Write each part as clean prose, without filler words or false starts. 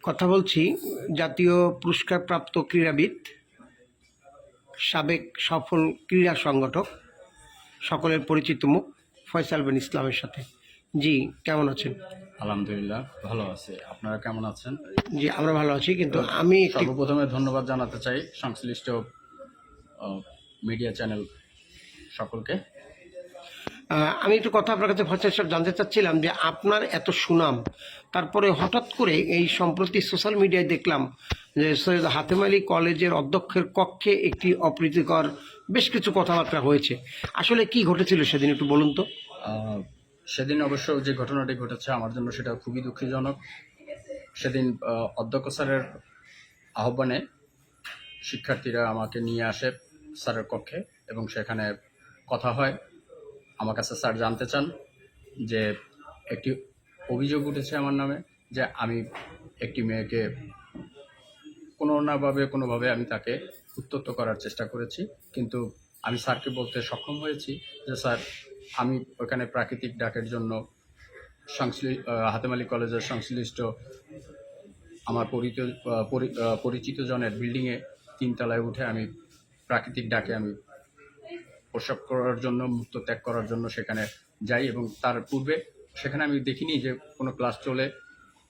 কথা বলছি জাতীয় পুরস্কারপ্রাপ্ত ক্রীড়াবিদ, সাবেক সফল ক্রীড়া সংগঠক, সকলের পরিচিত মুখ ফয়সাল বিন ইসলামের সাথে। জি, কেমন আছেন? আলহামদুলিল্লাহ ভালো আছি। আপনারা কেমন আছেন? জি, আমরা ভালো আছি, কিন্তু আমি সর্বপ্রথমে ধন্যবাদ জানাতে চাই সংশ্লিষ্ট মিডিয়া চ্যানেল সকলকে। আমি একটু কথা আপনার কাছে ফয়সাল সাহেব জানতে চাচ্ছিলাম যে আপনার এত সুনাম, তারপরে হঠাৎ করে এই সম্প্রতি সোশ্যাল মিডিয়ায় দেখলাম যে সৈয়দ হাতেম আলী কলেজের অধ্যক্ষের কক্ষে একটি অপ্রীতিকর বেশ কিছু কথাবার্তা হয়েছে। আসলে কি ঘটেছিল সেদিন, একটু বলুন তো। সেদিন অবশ্য যে ঘটনাটি ঘটেছে আমার জন্য সেটা খুবই দুঃখজনক। সেদিন অধ্যক্ষ স্যারের আহ্বানে শিক্ষার্থীরা আমাকে নিয়ে আসে স্যারের কক্ষে এবং সেখানে কথা হয়। আমার কাছে স্যার জানতে চান যে একটি অভিযোগ উঠেছে আমার নামে, যে আমি একটি মেয়েকে কোনোভাবে আমি তাকে উত্ত্যক্ত করার চেষ্টা করেছি। কিন্তু আমি স্যারকে বলতে সক্ষম হয়েছি যে স্যার, আমি ওখানে প্রাকৃতিক ডাকের জন্য হাতেম আলী কলেজের সংশ্লিষ্ট আমার পরিচিত জনের বিল্ডিংয়ে 3 তলায় উঠে আমি প্রাকৃতিক ডাকে আমি প্রস্রাব করার জন্য, মূত্র ত্যাগ করার জন্য সেখানে যাই এবং তার পূর্বে সেখানে আমি দেখিনি যে কোনো ক্লাস চলে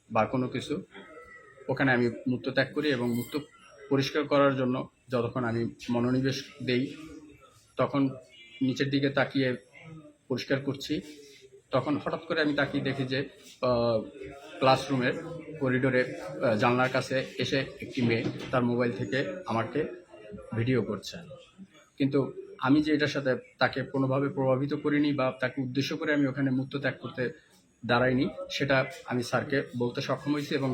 বা কোনো কিছু। ওখানে আমি মূত্র ত্যাগ করি এবং মূত্র পরিষ্কার করার জন্য যতক্ষণ আমি মনোনিবেশ দেই, তখন নিচের দিকে তাকিয়ে পরিষ্কার করছি। তখন হঠাৎ করে আমি তাকিয়ে দেখি যে ক্লাসরুমের করিডোরে জানলার কাছে এসে একটি মেয়ে তার মোবাইল থেকে আমাকে ভিডিও করছে। কিন্তু আমি যে এটার সাথে তাকে কোনোভাবে প্রভাবিত করিনি বা তাকে উদ্দেশ্য করে আমি ওখানে মূত্র ত্যাগ করতে দাঁড়াইনি, সেটা আমি স্যারকে বলতে সক্ষম হয়েছি এবং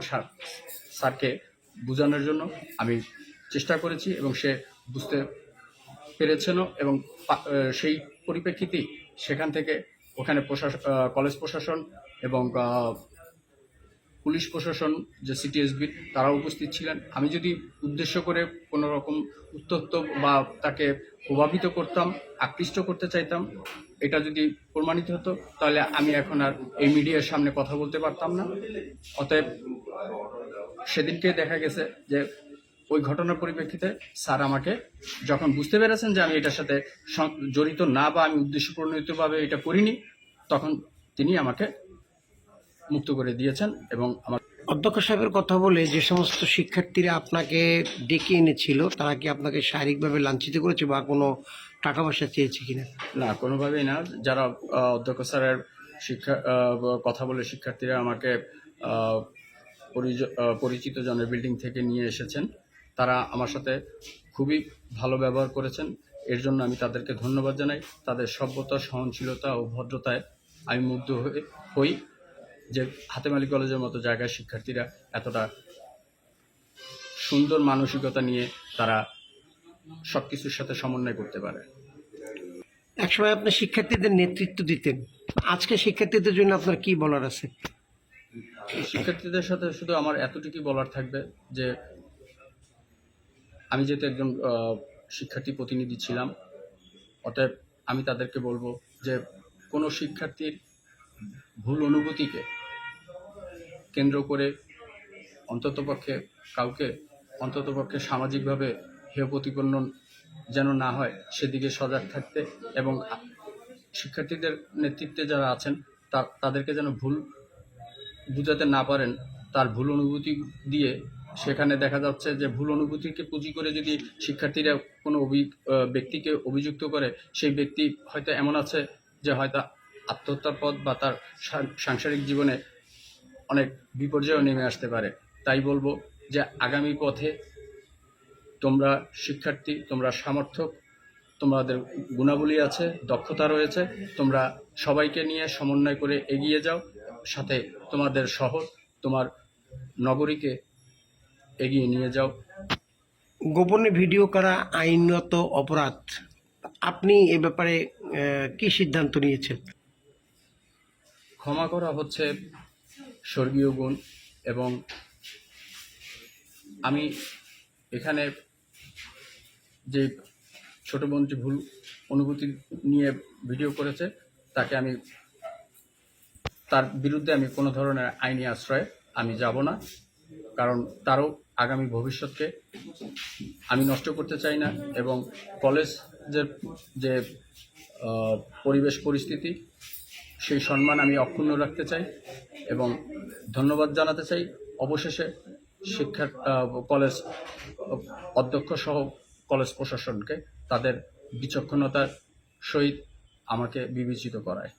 স্যারকে বোঝানোর জন্য আমি চেষ্টা করেছি এবং সে বুঝতে পেরেছেনও। এবং সেই পরিপ্রেক্ষিতেই সেখান থেকে ওখানে কলেজ প্রশাসন এবং পুলিশ প্রশাসন, যে সিটিএসবি, তারা উপস্থিত ছিলেন। আমি যদি উদ্দেশ্য করে কোনো রকম উত্ত্যক্ত বা তাকে প্রভাবিত করতাম, আকৃষ্ট করতে চাইতাম, এটা যদি প্রমাণিত হতো, তাহলে আমি এখন আর এই মিডিয়ার সামনে কথা বলতে পারতাম না। অতএব সেদিনকে দেখা গেছে যে ওই ঘটনার পরিপ্রেক্ষিতে স্যার আমাকে যখন বুঝতে পেরেছেন যে আমি এটার সাথে জড়িত না বা আমি উদ্দেশ্যপ্রণোদিতভাবে এটা করিনি, তখন তিনি আমাকে মুক্ত করে দিয়েছেন। এবং আমার অধ্যক্ষ সাহেবের কথা বলে যে সমস্ত শিক্ষার্থীরা আপনাকে ডেকে এনেছিল, তারা কি আপনাকে শারীরিকভাবে লাঞ্ছিত করেছে বা কোনো টাকা পয়সা চেয়েছে কিনা? না, কোনোভাবেই না। যারা অধ্যক্ষ স্যারের কথা বলে শিক্ষার্থীরা আমাকে পরিচিত জনের বিল্ডিং থেকে নিয়ে এসেছেন, তারা আমার সাথে খুবই ভালো ব্যবহার করেছেন। এর জন্য আমি তাদেরকে ধন্যবাদ জানাই। তাদের সভ্যতা, সহনশীলতা ও ভদ্রতায় আমি মুগ্ধ হই যে হাতেম আলী কলেজের মতো জায়গায় শিক্ষার্থীরা এতটা সুন্দর মানসিকতা নিয়ে তারা সব কিছুর সাথে সমন্বয় করতে পারে। একসময় আপনি শিক্ষার্থীদের নেতৃত্ব দিতেন, আজকে শিক্ষার্থীদের জন্য আপনার কি বলার আছে? শিক্ষার্থীদের সাথে শুধু আমার এতটুকুই বলার থাকবে যে আমি যেহেতু একজন শিক্ষার্থী প্রতিনিধি ছিলাম, অতএব আমি তাদেরকে বলবো যে কোনো শিক্ষার্থীর ভুল অনুভূতিকে কেন্দ্র করে অন্ততপক্ষে কাউকে সামাজিকভাবে হেয় প্রতিপন্ন যেন না হয় সেদিকে সজাগ থাকতে, এবং শিক্ষার্থীদের নেতৃত্বে যারা আছেন তাদেরকে যেন ভুল বুঝাতে না পারেন তার ভুল অনুভূতি দিয়ে। সেখানে দেখা যাচ্ছে যে ভুল অনুভূতিকে পুঁজি করে যদি শিক্ষার্থীরা কোনো ব্যক্তিকে অভিযুক্ত করে, সেই ব্যক্তি হয়তো এমন আছে যে হয়তো আত্মহত্যার পথ বা তার সাংসারিক জীবনে অনেক বিপর্যয় নেমে আসতে পারে। তাই বলবো যে আগামী পথে তোমরা শিক্ষার্থী, তোমরা সামর্থক, তোমাদের গুণাবলী আছে, দক্ষতা রয়েছে, তোমরা সবাইকে নিয়ে সমন্বয় করে এগিয়ে যাও। সাথে তোমাদের শহর, তোমার নগরীকে এগিয়ে নিয়ে যাও। গোপনে ভিডিও করা আইনত অপরাধ, আপনি এ ব্যাপারে কি সিদ্ধান্ত নিয়েছেন? ক্ষমা করা হচ্ছে স্বর্গীয় গুণ, এবং আমি এখানে যে ছোট বোনটি ভুল অনুভূতি নিয়ে ভিডিও করেছে, তার বিরুদ্ধে আমি কোনো ধরনের আইনি আশ্রয়ে আমি যাব না। কারণ তারও আগামী ভবিষ্যৎকে আমি নষ্ট করতে চাই না, এবং কলেজের যে পরিবেশ পরিস্থিতি সেই সম্মান আমি অক্ষুণ্ণ রাখতে চাই, এবং ধন্যবাদ জানাতে চাই অবশেষে কলেজ অধ্যক্ষ সহ কলেজ প্রশাসনকে তাদের বিচক্ষণতার সহিত আমাকে বিবেচিত করায়।